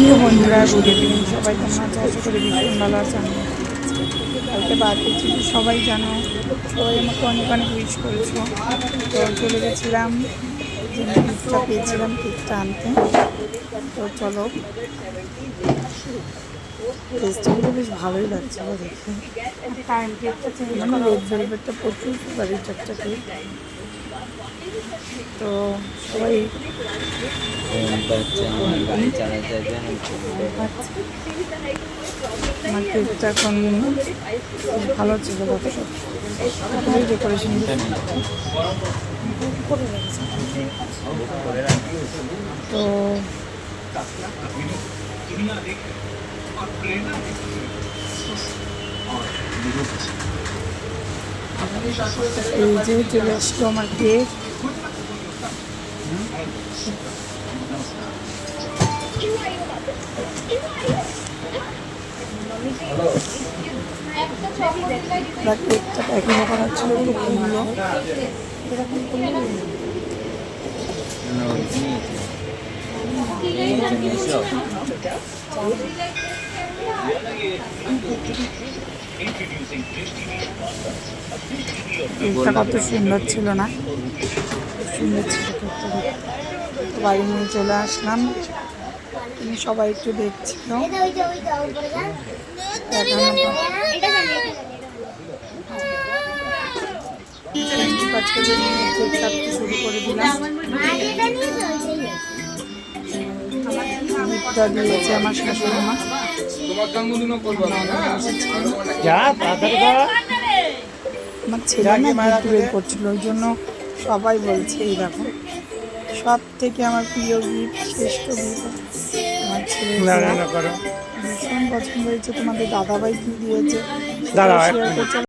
Hello বন্ধুরা, good evening. সবাই কেমন আছে? আশা করি ভীষণ ভালো আছে। আমি কালকে বার্থডে ছিল, সবাই জানো, সবাই আমাকে অনেক অনেক উইশ করেছো। তো চলে গেছিলাম, যে গিফটটা পেয়েছিলাম কেকটা আনতে। তো চলো, টেস্টগুলো বেশ ভালোই লাগছিল দেখে। টাইম কেকটা চেঞ্জ মানে রেড ভেলভেটটা প্রচুর সুপারিশ একটা কেক। তো সবাই আমার কেকটা এখন ভালো ছিল, দেখো সবই ডেকোরেশন করে রেখেছে। তো এই যে চলে আসলো আমার কেক। কেকটা প্যাকিং করা ছিল, একটু খুললো এরকম করলে কেকটা কত সুন্দর ছিল না? সুন্দর ছিল কেকটা দেখতে। বাড়ি নিয়ে চলে আসলাম, তুমি সবাই একটু দেখছিল। বাচ্চাদের নিয়ে কেক কাটতে শুরু করে দিলাম। গিফটটা দিয়েছে আমার শাশুড়ি মা। আমার ছেলে না গিফট বের করছিল, ওই জন্য সবাই বলছে এই দেখো সব থেকে আমার প্রিয় গিফট, শ্রেষ্ঠ গিফট আমার ছেলে। ভীষণ পছন্দ হয়েছে। তোমাদের দাদাভাই কি দিয়েছে শেয়ার করছে।